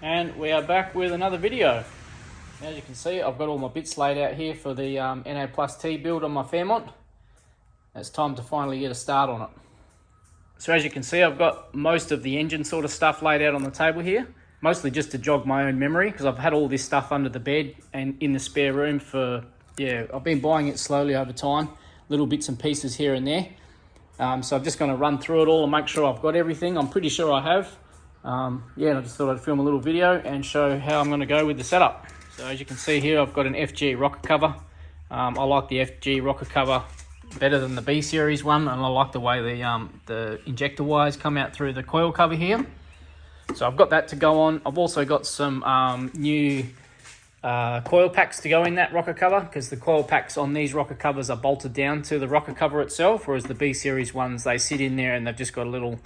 And we are back with another video. As you can see, I've got all my bits laid out here for the NA+T build on my Fairmont. It's time to finally get a start on it. So as you can see, I've got most of the engine sort of stuff laid out on the table here, mostly just to jog my own memory, because I've had all this stuff under the bed and in the spare room for, I've been buying it slowly over time, little bits and pieces here and there. So I'm just going to run through it all and make sure I've got everything. I'm pretty sure I have. And I just thought I'd film a little video and show how I'm going to go with the setup. So as you can see here, I've got an FG rocker cover. I like the FG rocker cover better than the B series one, and I like the way the injector wires come out through the coil cover here. So I've got that to go on. I've also got some new coil packs to go in that rocker cover, because the coil packs on these rocker covers are bolted down to the rocker cover itself, whereas the B series ones, they sit in there and they've just got a little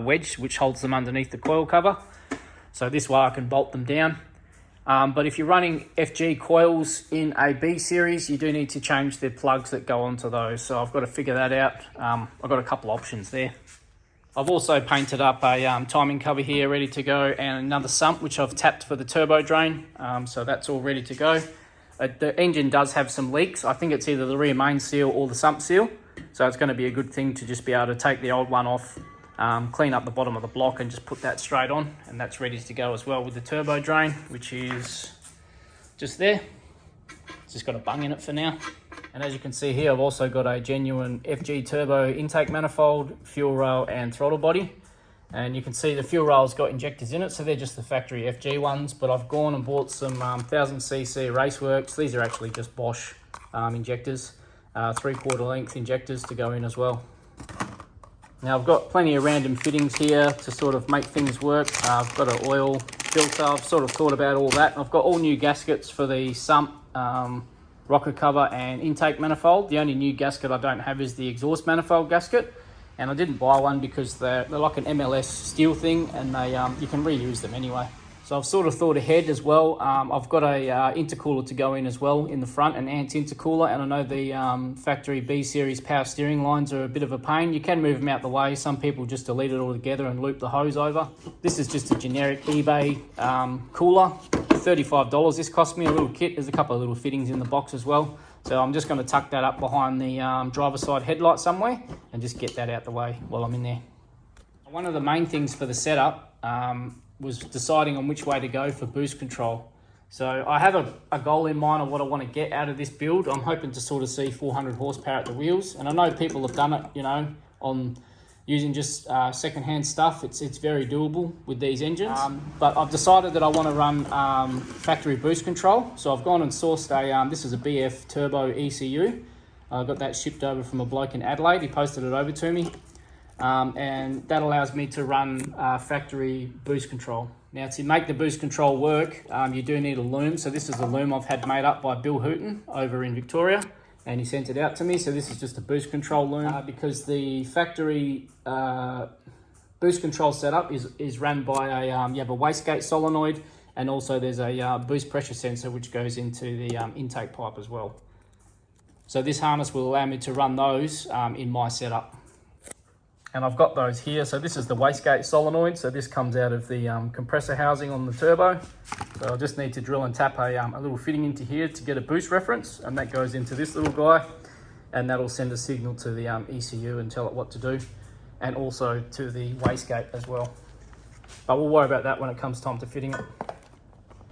wedge which holds them underneath the coil cover. So this way I can bolt them down. But if you're running FG coils in a B series, you do need to change the plugs that go onto those. So I've got to figure that out. I've got a couple options there. I've also painted up a timing cover here ready to go, and another sump which I've tapped for the turbo drain. So that's all ready to go. The engine does have some leaks. I think it's either the rear main seal or the sump seal. So it's going to be a good thing to just be able to take the old one off, clean up the bottom of the block and just put that straight on, and that's ready to go as well with the turbo drain, which is just there. It's just got a bung in it for now. And as you can see here, I've also got a genuine FG turbo intake manifold, fuel rail and throttle body. And you can see the fuel rail's got injectors in it, so they're just the factory FG ones, but I've gone and bought some 1000cc Raceworks. These are actually just Bosch injectors, 3/4 length injectors to go in as well. Now I've got plenty of random fittings here to sort of make things work. I've got an oil filter. I've sort of thought about all that. I've got all new gaskets for the sump, rocker cover and intake manifold. The only new gasket I don't have is the exhaust manifold gasket, and I didn't buy one because they're like an MLS steel thing, and they you can reuse them anyway. So I've sort of thought ahead as well. I've got a intercooler to go in as well in the front, an Ant intercooler, and I know the factory B series power steering lines are a bit of a pain. You can move them out the way. Some people just delete it all together and loop the hose over. This is just a generic eBay cooler, $35. This cost me a little kit. There's a couple of little fittings in the box as well. So I'm just going to tuck that up behind the driver's side headlight somewhere and just get that out the way while I'm in there. One of the main things for the setup was deciding on which way to go for boost control. So I have a goal in mind of what I want to get out of this build. I'm hoping to sort of see 400 horsepower at the wheels, and I know people have done it, on using just secondhand stuff. It's very doable with these engines, but I've decided that I want to run factory boost control. So I've gone and sourced this is a BF turbo ECU. I got that shipped over from a bloke in Adelaide. He posted it over to me. And that allows me to run factory boost control. Now, to make the boost control work, you do need a loom. So this is a loom I've had made up by Bill Hooton over in Victoria, and he sent it out to me. So this is just a boost control loom, because the factory boost control setup is run by you have a wastegate solenoid, and also there's a boost pressure sensor which goes into the intake pipe as well. So this harness will allow me to run those in my setup. And I've got those here. So this is the wastegate solenoid. So this comes out of the compressor housing on the turbo. So I'll just need to drill and tap a little fitting into here to get a boost reference, and that goes into this little guy, and that'll send a signal to the ECU and tell it what to do, and also to the wastegate as well. But we'll worry about that when it comes time to fitting it.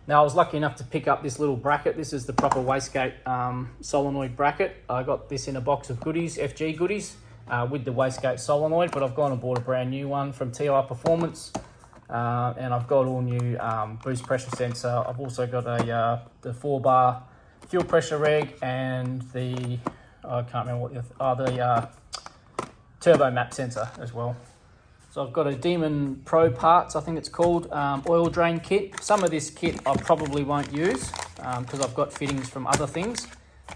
Now I was lucky enough to pick up this little bracket. This is the proper wastegate solenoid bracket. I got this in a box of goodies, FG goodies. With the wastegate solenoid, but I've gone and bought a brand new one from TI Performance, and I've got all new boost pressure sensor. I've also got the 4-bar fuel pressure reg, and the I can't remember what the turbo map sensor as well. So I've got a Demon Pro Parts, I think it's called, oil drain kit. Some of this kit I probably won't use because I've got fittings from other things.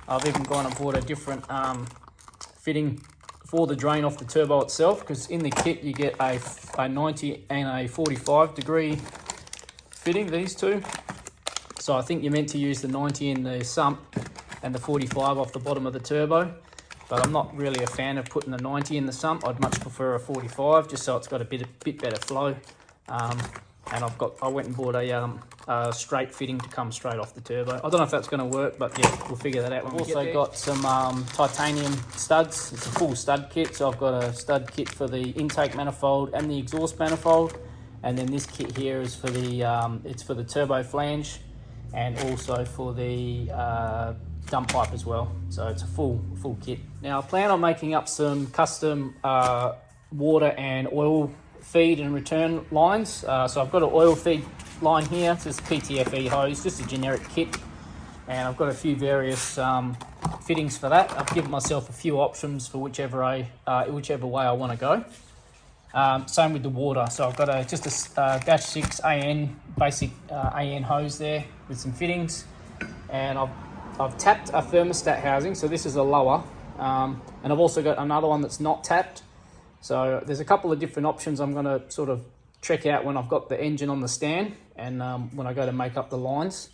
I've even gone and bought a different fitting for the drain off the turbo itself, because in the kit you get a 90 and a 45 degree fitting, these two. So I think you're meant to use the 90 in the sump and the 45 off the bottom of the turbo, but I'm not really a fan of putting the 90 in the sump. I'd much prefer a 45, just so it's got a bit better flow. And I went and bought a straight fitting to come straight off the turbo. I don't know if that's going to work, but yeah, we'll figure that out when we get there. I've also got some titanium studs. It's a full stud kit, so I've got a stud kit for the intake manifold and the exhaust manifold. And then this kit here is for the it's for the turbo flange and also for the dump pipe as well. So it's a full kit. Now I plan on making up some custom water and oil feed and return lines. So I've got an oil feed line here. It's just PTFE hose, just a generic kit. And I've got a few various fittings for that. I've given myself a few options for whichever way I want to go. Same with the water. So I've got just a dash 6 AN, basic AN hose there with some fittings. And I've tapped a thermostat housing. So this is a lower. And I've also got another one that's not tapped. So there's a couple of different options I'm going to sort of check out when I've got the engine on the stand and when I go to make up the lines.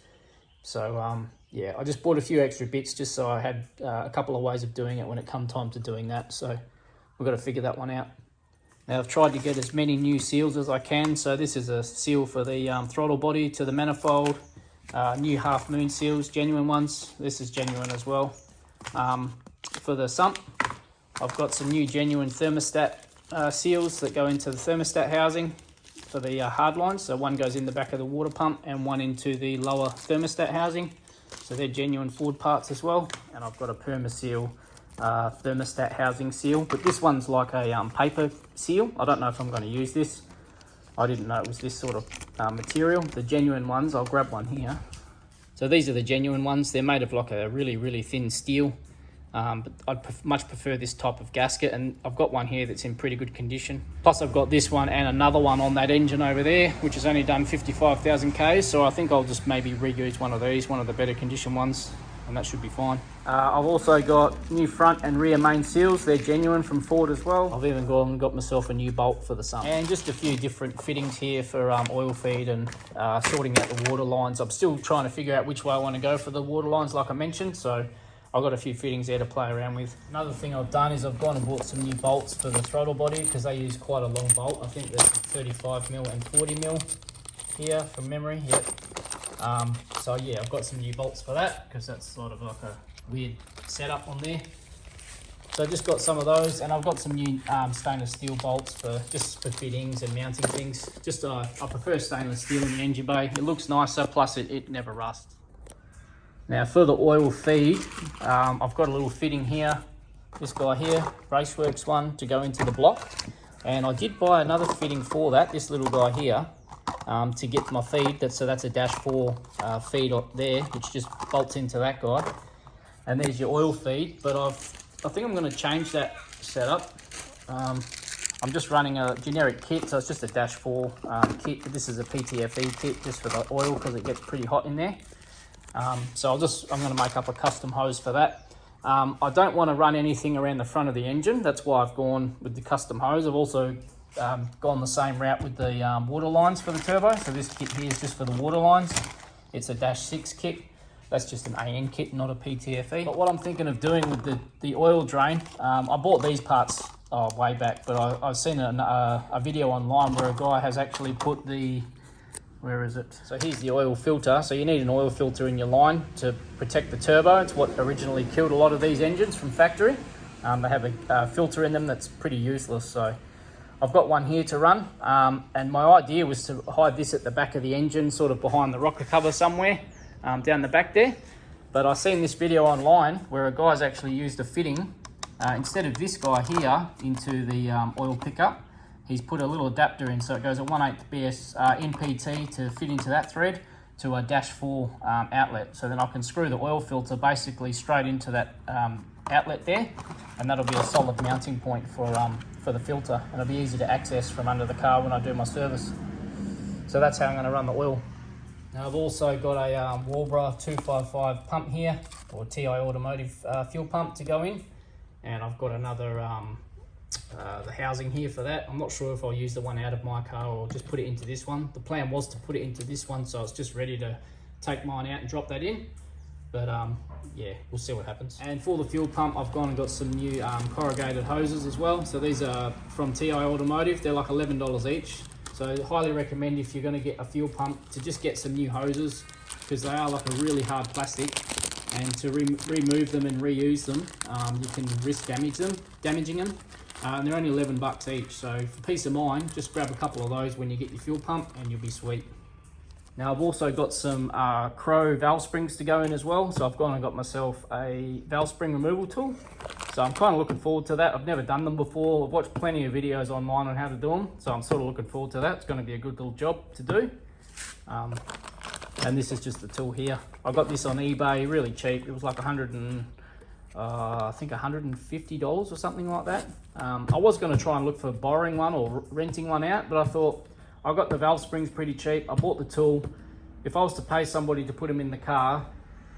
So yeah, I just bought a few extra bits just so I had a couple of ways of doing it when it come time to doing that. So we've got to figure that one out. Now I've tried to get as many new seals as I can. So this is a seal for the throttle body to the manifold. New half moon seals, genuine ones. This is genuine as well. For the sump, I've got some new genuine thermostat seals that go into the thermostat housing for the hard lines. So one goes in the back of the water pump and one into the lower thermostat housing. So they're genuine Ford parts as well. And I've got a Permaseal thermostat housing seal, but this one's like a paper seal. I don't know if I'm going to use this. I didn't know it was this sort of material. The genuine ones, I'll grab one here. So these are the genuine ones. They're made of like a really thin steel. But I'd much prefer this type of gasket, and I've got one here that's in pretty good condition. Plus I've got this one and another one on that engine over there, which has only done 55,000 Ks, so I think I'll just maybe reuse one of these, one of the better condition ones, and that should be fine. I've also got new front and rear main seals. They're genuine from Ford as well. I've even gone and got myself a new bolt for the sump. And just a few different fittings here for oil feed and sorting out the water lines. I'm still trying to figure out which way I want to go for the water lines, like I mentioned, so I've got a few fittings there to play around with. Another thing I've done is I've gone and bought some new bolts for the throttle body because they use quite a long bolt. I think there's 35mm and 40mm here from memory. Yep. So yeah, I've got some new bolts for that because that's sort of like a weird setup on there. So I just got some of those, and I've got some new stainless steel bolts for just for fittings and mounting things. Just I prefer stainless steel in the engine bay. It looks nicer, plus it never rusts. Now for the oil feed, I've got a little fitting here, this guy here, Raceworks one, to go into the block. And I did buy another fitting for that, this little guy here, to get my feed. So that's a dash 4 feed up there, which just bolts into that guy. And there's your oil feed, but I think I'm going to change that setup. I'm just running a generic kit, so it's just a dash 4 kit. This is a PTFE kit just for the oil because it gets pretty hot in there. So I'm going to make up a custom hose for that. I don't want to run anything around the front of the engine. That's why I've gone with the custom hose. I've also gone the same route with the water lines for the turbo. So this kit here is just for the water lines. It's a dash 6 kit. That's just an AN kit, not a PTFE. But what I'm thinking of doing with the oil drain, I bought these parts way back, but I've seen a video online where a guy has actually put the, where is it? So here's the oil filter. So you need an oil filter in your line to protect the turbo. It's what originally killed a lot of these engines from factory. They have a filter in them that's pretty useless. So I've got one here to run. And my idea was to hide this at the back of the engine, sort of behind the rocker cover somewhere, down the back there. But I've seen this video online where a guy's actually used a fitting, instead of this guy here into the oil pickup, he's put a little adapter in, so it goes a 1/8 BS NPT to fit into that thread to a dash 4 outlet. So then I can screw the oil filter basically straight into that outlet there, and that'll be a solid mounting point for the filter, and it'll be easy to access from under the car when I do my service. So that's how I'm going to run the oil. Now I've also got a Walbra 255 pump here, or TI Automotive fuel pump to go in, and I've got another the housing here for that. I'm not sure if I'll use the one out of my car or just put it into this one. The plan was to put it into this one, so it's just ready to take mine out and drop that in. But yeah, we'll see what happens. And for the fuel pump, I've gone and got some new corrugated hoses as well. So these are from TI Automotive. They're like $11 each. So I highly recommend, if you're going to get a fuel pump, to just get some new hoses, because they are like a really hard plastic, and to remove them and reuse them, you can risk damaging them. And they're only $11 each, so for peace of mind, just grab a couple of those when you get your fuel pump and you'll be sweet. Now I've also got some Crow valve springs to go in as well, so I've gone and got myself a valve spring removal tool. So I'm kind of looking forward to that. I've never done them before. I've watched plenty of videos online on how to do them, so I'm sort of looking forward to that. It's going to be a good little job to do. And this is just the tool here. I got this on eBay, really cheap. It was like I think $150 or something like that. I was going to try and look for borrowing one or renting one out, but I thought, I got the valve springs pretty cheap. I bought the tool. If I was to pay somebody to put them in the car,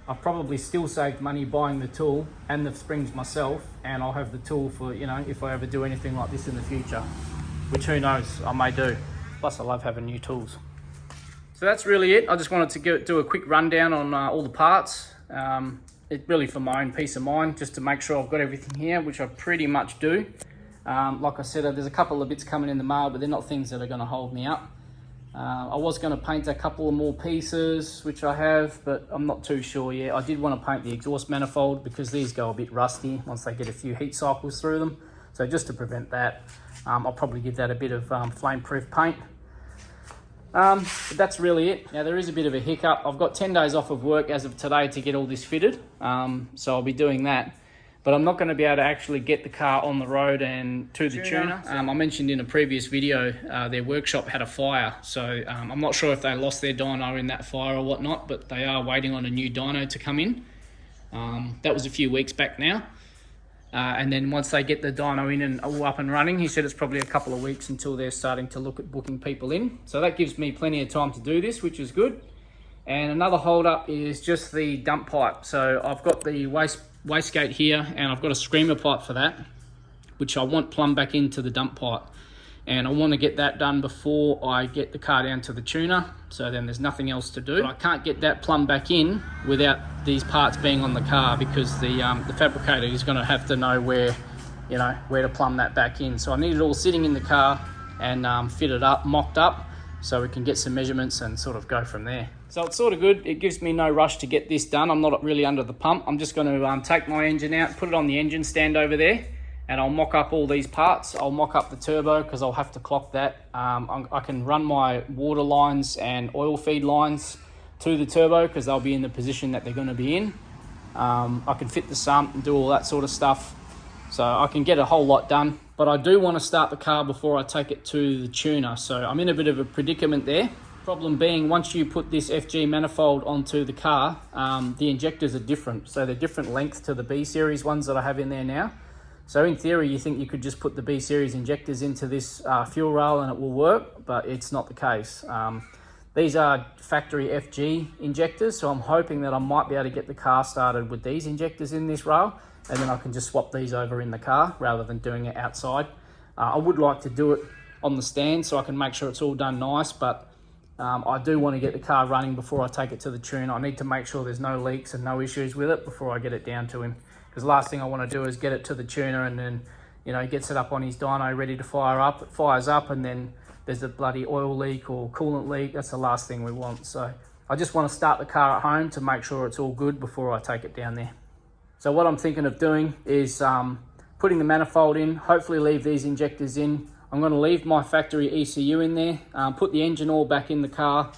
I've probably still saved money buying the tool and the springs myself, and I'll have the tool for, you know, if I ever do anything like this in the future, which who knows, I may do. Plus I love having new tools. So that's really it. I just wanted to do a quick rundown on all the parts. It's really for my own peace of mind, just to make sure I've got everything here, which I pretty much do. Like I said, there's a couple of bits coming in the mail, but they're not things that are going to hold me up. I was going to paint a couple of more pieces, which I have, but I'm not too sure yet. I did want to paint the exhaust manifold because these go a bit rusty once they get a few heat cycles through them. So just to prevent that, I'll probably give that a bit of flame-proof paint. But that's really it. Now there is a bit of a hiccup. I've got 10 days off of work as of today to get all this fitted, so I'll be doing that. But I'm not going to be able to actually get the car on the road and to the tuner. I mentioned in a previous video, their workshop had a fire. So I'm not sure if they lost their dyno in that fire or whatnot, but they are waiting on a new dyno to come in. That was a few weeks back now. And then once they get the dyno in and all up and running, he said it's probably a couple of weeks until they're starting to look at booking people in. So that gives me plenty of time to do this, which is good. And another hold up is just the dump pipe. So I've got the wastegate here, and I've got a screamer pipe for that, which I want plumbed back into the dump pipe. And I want to get that done before I get the car down to the tuner, so then there's nothing else to do. But I can't get that plumbed back in without these parts being on the car, because the fabricator is going to have to know where to plumb that back in. So I need it all sitting in the car and fitted up, mocked up, so we can get some measurements and sort of go from there. So it's sort of good. It gives me no rush to get this done. I'm not really under the pump. I'm just going to take my engine out, put it on the engine stand over there, and I'll mock up all these parts. I'll mock up the turbo because I'll have to clock that. I can run my water lines and oil feed lines to the turbo because they'll be in the position that they're going to be in. I can fit the sump and do all that sort of stuff. So I can get a whole lot done. But I do want to start the car before I take it to the tuner. So I'm in a bit of a predicament there. Problem being, once you put this FG manifold onto the car, the injectors are different. So they're different lengths to the B series ones that I have in there now. So in theory, you think you could just put the B series injectors into this fuel rail and it will work, but it's not the case. These are factory FG injectors, so I'm hoping that I might be able to get the car started with these injectors in this rail, and then I can just swap these over in the car rather than doing it outside. I would like to do it on the stand so I can make sure it's all done nice, but I do want to get the car running before I take it to the tuner. I need to make sure there's no leaks and no issues with it before I get it down to him. Because the last thing I want to do is get it to the tuner and then, he gets it up on his dyno ready to fire up. It fires up and then there's a bloody oil leak or coolant leak. That's the last thing we want. So I just want to start the car at home to make sure it's all good before I take it down there. So what I'm thinking of doing is putting the manifold in, hopefully leave these injectors in. I'm going to leave my factory ECU in there, put the engine oil back in the car.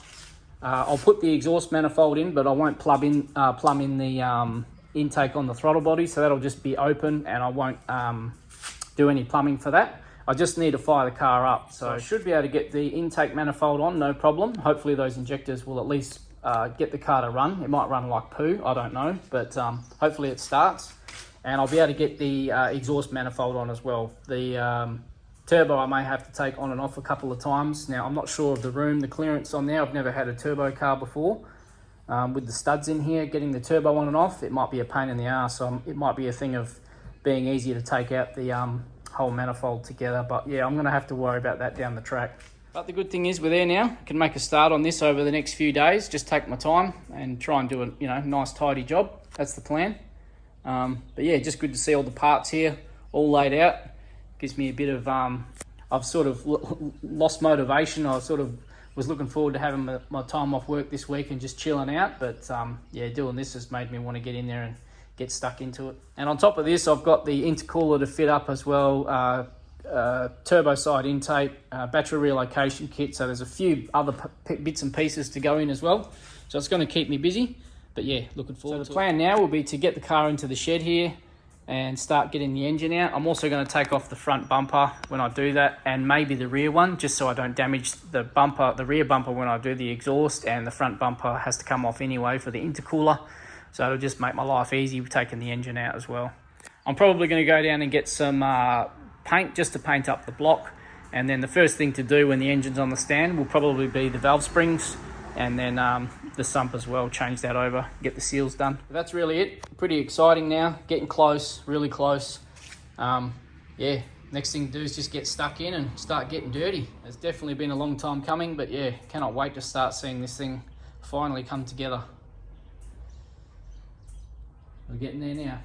I'll put the exhaust manifold in, but I won't plumb in the intake on the throttle body, so that'll just be open and I won't do any plumbing for that. I just need to fire the car up, so I should be able to get the intake manifold on, no problem. Hopefully those injectors will at least get the car to run. It might run like poo, I don't know, but hopefully it starts. And I'll be able to get the exhaust manifold on as well. The turbo I may have to take on and off a couple of times. Now I'm not sure of the clearance on there. I've never had a turbo car before. With the studs in here, getting the turbo on and off, it might be a pain in the ass. So it might be a thing of being easier to take out the whole manifold together. But yeah, I'm going to have to worry about that down the track. But the good thing is we're there now. I can make a start on this over the next few days. Just take my time and try and do a nice tidy job. That's the plan. But yeah, just good to see all the parts here all laid out. Gives me a bit of I've sort of lost motivation. I sort of was looking forward to having my time off work this week and just chilling out, but yeah, doing this has made me want to get in there and get stuck into it. And on top of this, I've got the intercooler to fit up as well, turbo side intake, battery relocation kit, so there's a few other bits and pieces to go in as well, so it's going to keep me busy. But yeah, looking forward to it. So the plan now will be to get the car into the shed here and start getting the engine out. I'm also going to take off the front bumper when I do that, and maybe the rear one, just so I don't damage the bumper, the rear bumper when I do the exhaust, and the front bumper has to come off anyway for the intercooler. So it'll just make my life easy with taking the engine out as well. I'm probably going to go down and get some paint just to paint up the block. And then the first thing to do when the engine's on the stand will probably be the valve springs, and then the sump as well, change that over, get the seals done. But that's really it. Pretty exciting now, getting close, really close. Yeah, next thing to do is just get stuck in and start getting dirty. It's definitely been a long time coming, but yeah, cannot wait to start seeing this thing finally come together. We're getting there now.